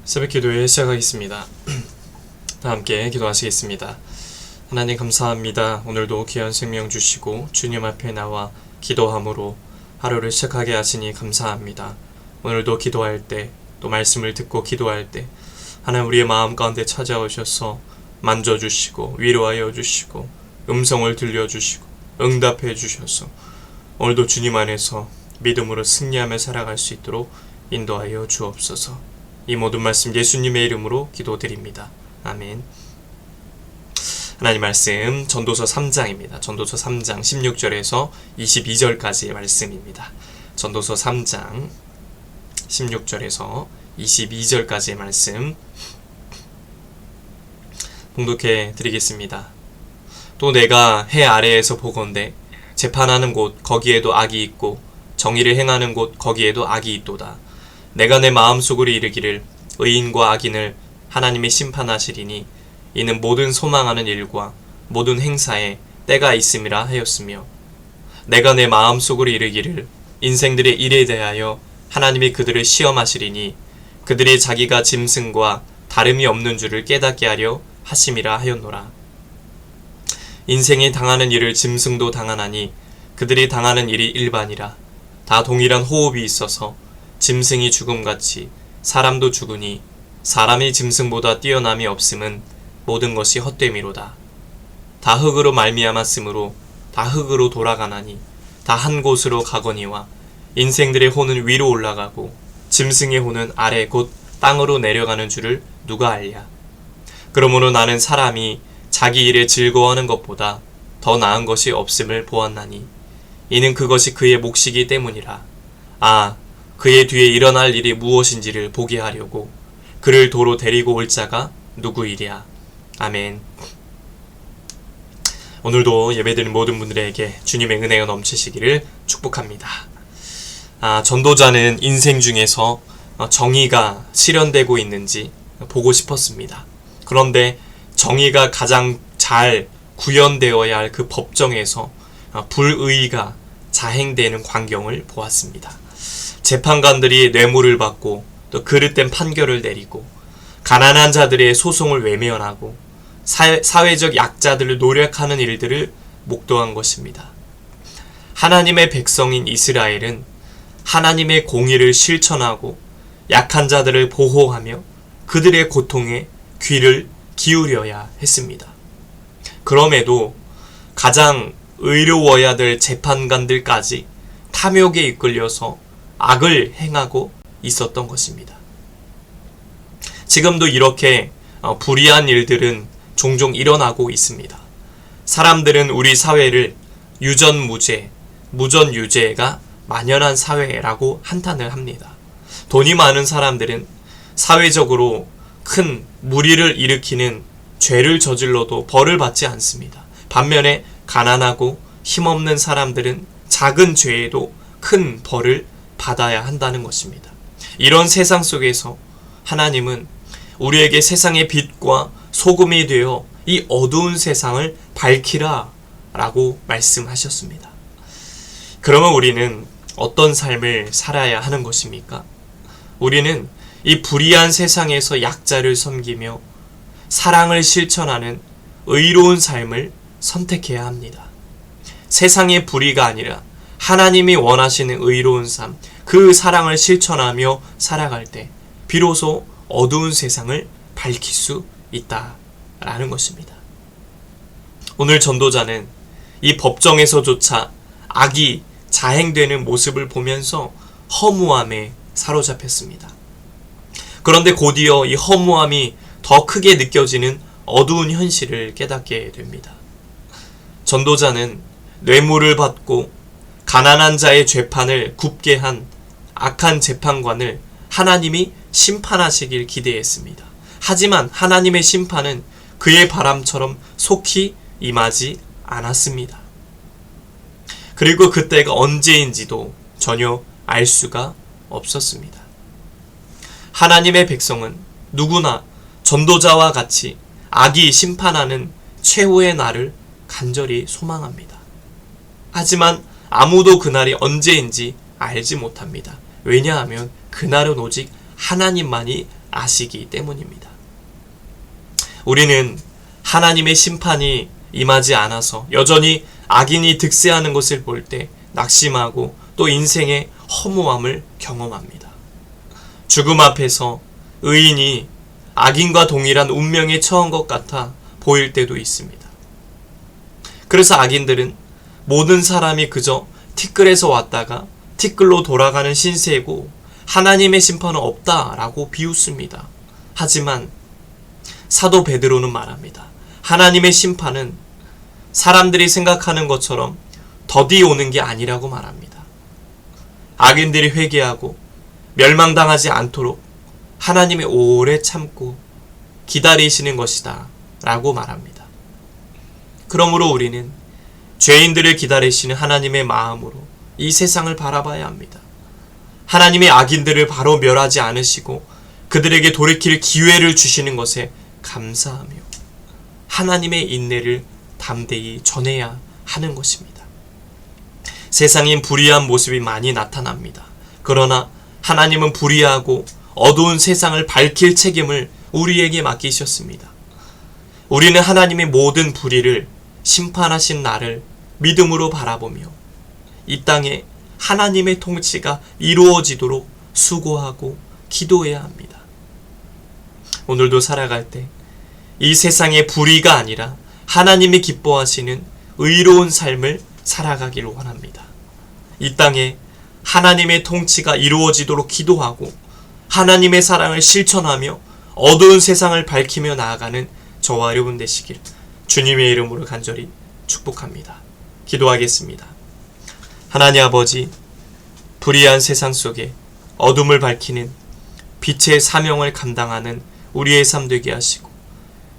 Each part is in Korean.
새벽 기도회 시작하겠습니다. 다 함께 기도하시겠습니다. 하나님 감사합니다. 오늘도 귀한 생명 주시고 주님 앞에 나와 기도함으로 하루를 시작하게 하시니 감사합니다. 오늘도 기도할 때, 또 말씀을 듣고 기도할 때 하나님 우리의 마음 가운데 찾아오셔서 만져주시고 위로하여 주시고 음성을 들려주시고 응답해 주셔서 오늘도 주님 안에서 믿음으로 승리하며 살아갈 수 있도록 인도하여 주옵소서. 이 모든 말씀 예수님의 이름으로 기도드립니다. 아멘. 하나님 말씀 전도서 3장입니다. 전도서 3장 16절에서 22절까지의 말씀입니다. 전도서 3장 16절에서 22절까지의 말씀 봉독해 드리겠습니다. 또 내가 해 아래에서 보건대 재판하는 곳 거기에도 악이 있고 정의를 행하는 곳 거기에도 악이 있도다. 내가 내 마음속으로 이르기를 의인과 악인을 하나님이 심판하시리니 이는 모든 소망하는 일과 모든 행사에 때가 있음이라 하였으며 내가 내 마음속으로 이르기를 인생들의 일에 대하여 하나님이 그들을 시험하시리니 그들이 자기가 짐승과 다름이 없는 줄을 깨닫게 하려 하심이라 하였노라. 인생이 당하는 일을 짐승도 당하나니 그들이 당하는 일이 일반이라. 다 동일한 호흡이 있어서 짐승이 죽음같이 사람도 죽으니 사람이 짐승보다 뛰어남이 없음은 모든 것이 헛됨이로다. 다 흙으로 말미암았으므로 다 흙으로 돌아가나니 다 한 곳으로 가거니와 인생들의 혼은 위로 올라가고 짐승의 혼은 아래 곧 땅으로 내려가는 줄을 누가 알랴. 그러므로 나는 사람이 자기 일에 즐거워하는 것보다 더 나은 것이 없음을 보았나니 이는 그것이 그의 몫이기 때문이라. 그의 뒤에 일어날 일이 무엇인지를 보게 하려고 그를 도로 데리고 올 자가 누구이랴. 아멘. 오늘도 예배드린 모든 분들에게 주님의 은혜가 넘치시기를 축복합니다. 전도자는 인생 중에서 정의가 실현되고 있는지 보고 싶었습니다. 그런데 정의가 가장 잘 구현되어야 할 그 법정에서 불의가 자행되는 광경을 보았습니다. 재판관들이 뇌물을 받고 또 그릇된 판결을 내리고 가난한 자들의 소송을 외면하고 사회적 약자들을 노력하는 일들을 목도한 것입니다. 하나님의 백성인 이스라엘은 하나님의 공의를 실천하고 약한 자들을 보호하며 그들의 고통에 귀를 기울여야 했습니다. 그럼에도 가장 의로워야 될 재판관들까지 탐욕에 이끌려서 악을 행하고 있었던 것입니다. 지금도 이렇게 불의한 일들은 종종 일어나고 있습니다. 사람들은 우리 사회를 유전무죄, 무전유죄가 만연한 사회라고 한탄을 합니다. 돈이 많은 사람들은 사회적으로 큰 무리를 일으키는 죄를 저질러도 벌을 받지 않습니다. 반면에 가난하고 힘없는 사람들은 작은 죄에도 큰 벌을 받아야 한다는 것입니다. 이런 세상 속에서 하나님은 우리에게 세상의 빛과 소금이 되어 이 어두운 세상을 밝히라 라고 말씀하셨습니다. 그러면 우리는 어떤 삶을 살아야 하는 것입니까? 우리는 이 불의한 세상에서 약자를 섬기며 사랑을 실천하는 의로운 삶을 선택해야 합니다. 세상의 불의가 아니라 하나님이 원하시는 의로운 삶, 그 사랑을 실천하며 살아갈 때 비로소 어두운 세상을 밝힐 수 있다라는 것입니다. 오늘 전도자는 이 법정에서조차 악이 자행되는 모습을 보면서 허무함에 사로잡혔습니다. 그런데 곧이어 이 허무함이 더 크게 느껴지는 어두운 현실을 깨닫게 됩니다. 전도자는 뇌물을 받고 가난한 자의 죄판을 굽게 한 악한 재판관을 하나님이 심판하시길 기대했습니다. 하지만 하나님의 심판은 그의 바람처럼 속히 임하지 않았습니다. 그리고 그때가 언제인지도 전혀 알 수가 없었습니다. 하나님의 백성은 누구나 전도자와 같이 악이 심판하는 최후의 날을 간절히 소망합니다. 하지만 아무도 그날이 언제인지 알지 못합니다. 왜냐하면 그날은 오직 하나님만이 아시기 때문입니다. 우리는 하나님의 심판이 임하지 않아서 여전히 악인이 득세하는 것을 볼 때 낙심하고 또 인생의 허무함을 경험합니다. 죽음 앞에서 의인이 악인과 동일한 운명에 처한 것 같아 보일 때도 있습니다. 그래서 악인들은 모든 사람이 그저 티끌에서 왔다가 티끌로 돌아가는 신세고 하나님의 심판은 없다라고 비웃습니다. 하지만 사도 베드로는 말합니다. 하나님의 심판은 사람들이 생각하는 것처럼 더디 오는 게 아니라고 말합니다. 악인들이 회개하고 멸망당하지 않도록 하나님이 오래 참고 기다리시는 것이다 라고 말합니다. 그러므로 우리는 죄인들을 기다리시는 하나님의 마음으로 이 세상을 바라봐야 합니다. 하나님의 악인들을 바로 멸하지 않으시고 그들에게 돌이킬 기회를 주시는 것에 감사하며 하나님의 인내를 담대히 전해야 하는 것입니다. 세상엔 불의한 모습이 많이 나타납니다. 그러나 하나님은 불의하고 어두운 세상을 밝힐 책임을 우리에게 맡기셨습니다. 우리는 하나님의 모든 불의를 심판하신 날을 믿음으로 바라보며 이 땅에 하나님의 통치가 이루어지도록 수고하고 기도해야 합니다. 오늘도 살아갈 때 이 세상의 불의가 아니라 하나님이 기뻐하시는 의로운 삶을 살아가기를 원합니다. 이 땅에 하나님의 통치가 이루어지도록 기도하고 하나님의 사랑을 실천하며 어두운 세상을 밝히며 나아가는 저와 여러분 되시길 주님의 이름으로 간절히 축복합니다. 기도하겠습니다. 하나님 아버지, 불의한 세상 속에 어둠을 밝히는 빛의 사명을 감당하는 우리의 삶 되게 하시고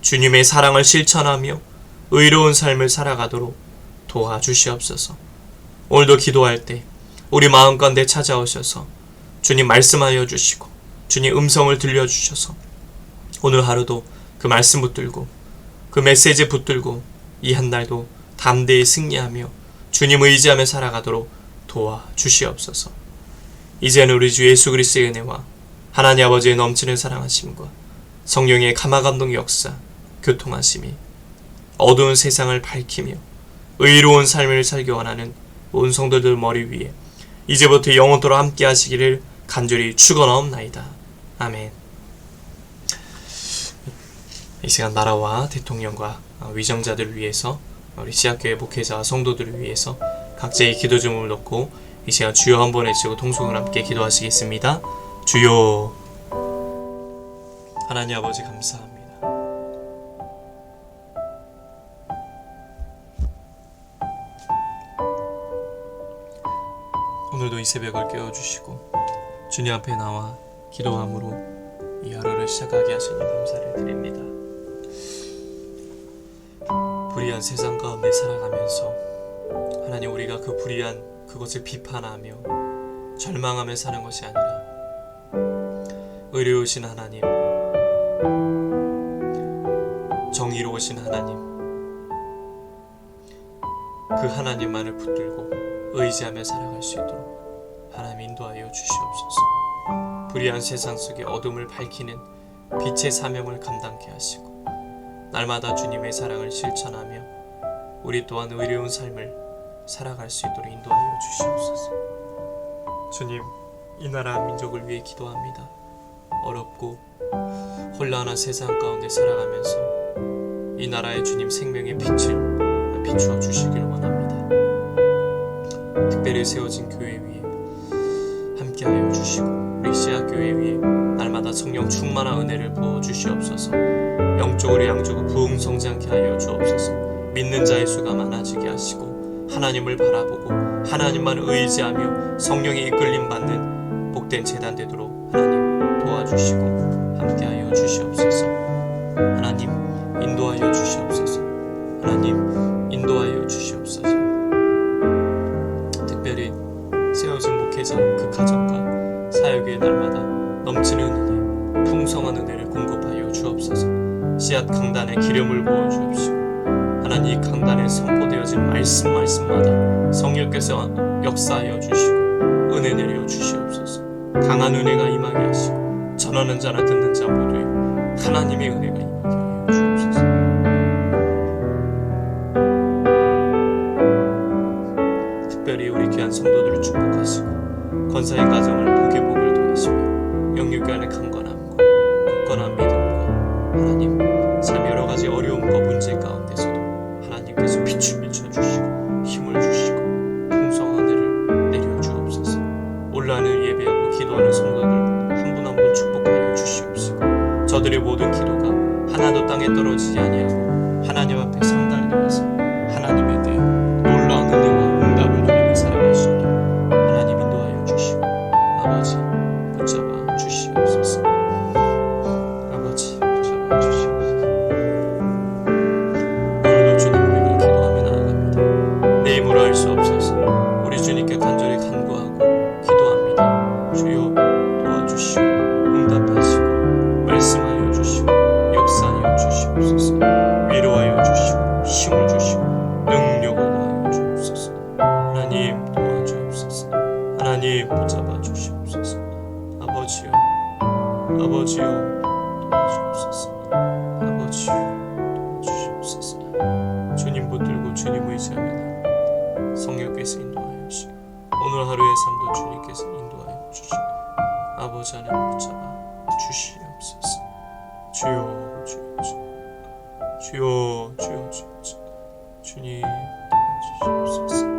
주님의 사랑을 실천하며 의로운 삶을 살아가도록 도와주시옵소서. 오늘도 기도할 때 우리 마음 가운데 찾아오셔서 주님 말씀하여 주시고 주님 음성을 들려주셔서 오늘 하루도 그 말씀 붙들고 그 메시지 붙들고 이 한 달도 담대히 승리하며 주님 의지하며 살아가도록 도와주시옵소서. 이제는 우리 주 예수 그리스도의 은혜와 하나님 아버지의 넘치는 사랑하심과 성령의 감화감동 역사, 교통하심이 어두운 세상을 밝히며 의로운 삶을 살기 원하는 온 성도들 머리 위에 이제부터 영원토록 함께 하시기를 간절히 축원하옵나이다. 아멘. 이 시간 나라와 대통령과 위정자들을 위해서 우리 시학교회 목회자와 성도들을 위해서 각자의 기도 제목을 놓고 이 시간 주여 한번 해주시고 통성을 함께 기도하시겠습니다. 주여. 하나님 아버지 감사합니다. 오늘도 이 새벽을 깨워주시고 주님 앞에 나와 기도함으로 이 하루를 시작하게 하시니 감사를 드립니다. 불의한 세상 가운데 살아가면서 하나님 우리가 그 불의한 그것을 비판하며 절망하며 사는 것이 아니라 의로우신 하나님, 정의로우신 하나님, 그 하나님만을 붙들고 의지하며 살아갈 수 있도록 하나님 인도하여 주시옵소서. 불의한 세상 속에 어둠을 밝히는 빛의 사명을 감당케 하시고 날마다 주님의 사랑을 실천하며 우리 또한 의로운 삶을 살아갈 수 있도록 인도하여 주시옵소서. 주님, 이 나라 민족을 위해 기도합니다. 어렵고 혼란한 세상 가운데 살아가면서 이 나라의 주님 생명의 빛을 비추어 주시길 원합니다. 특별히 세워진 교회 위에 함께하여 주시고 우리 씨앗교회 위에 날마다 성령 충만한 은혜를 부어 주시옵소서. 영적으로 양적으로 부흥성장케 하여 주옵소서. 믿는 자의 수가 많아지게 하시고 하나님을 바라보고 하나님만 의지하며 성령의 이끌림 받는 복된 재단 되도록 하나님 도와주시고 함께하여 주시옵소서. 하나님 인도하여 주시옵소서. 하나님 인도하여 주시옵소서. 특별히 세워진 목회자 그 가정과 사역의 날마다 넘치는 은혜, 풍성한 은혜를 공급하여 주옵소서. 씨앗 강단에 기름을 부어 주옵시고 하나님 이 강단에 선포되어진 말씀마다 성령께서 역사하여 주시고 은혜 내려 주시옵소서. 강한 은혜가 임하게 하시고 전하는 자나 듣는 자 모두에 하나님의 은혜가 임하게 하여 주옵소서. 특별히 우리 귀한 성도들을 축복하시고 권사의 가정을 복의 복을 도하시며 영육간의 강건함과 굳건한 믿음과 하나님 삶 여러 가지 어려움과 문제 가운데서도 하나님께서 빛을 비춰주시고 힘을 주시고 풍성한 은혜를 내려주옵소서. 온라인을 예배하고 기도하는 성도들 한 분 한 분 축복하여 주시옵시고 저들의 모든 기도가 하나도 땅에 떨어지지 아니하고 하나님 앞에 상달되어서 하나님에 대해 놀라운 은혜와 응답을 누리며 살아갈 수 있게 하나님 인도하여 주시고 아버지 붙잡아 주시옵소서. 아버지 붙잡아 주시옵소서. 오늘도 주님 우리가 기도하며 나아갑니다. 내 힘으로 할 수 없어서 우리 주님께 간절히 간구하고 기도합니다. 주여 도와주시고 응답하시고 말씀하여 주시고 역사하여 주시옵소서. 위로하여 주시고 힘을 주시고 능력을 더하여 주옵소서. 하나님 도와주옵소서. 하나님 붙잡아 주시옵소서. 아버지여 아버지여 도와주옵소서. 아버지여 도와주시옵소서. 주님 붙들고 주님 의지하며 성령께서 인도하여 주시고 오늘 하루의 삶도 주님께서 인도하여 주시고 아버지 안에 붙잡아 주시옵소서. 주여 주여 주여 주여 주여 주여 주님 도와주시옵소서.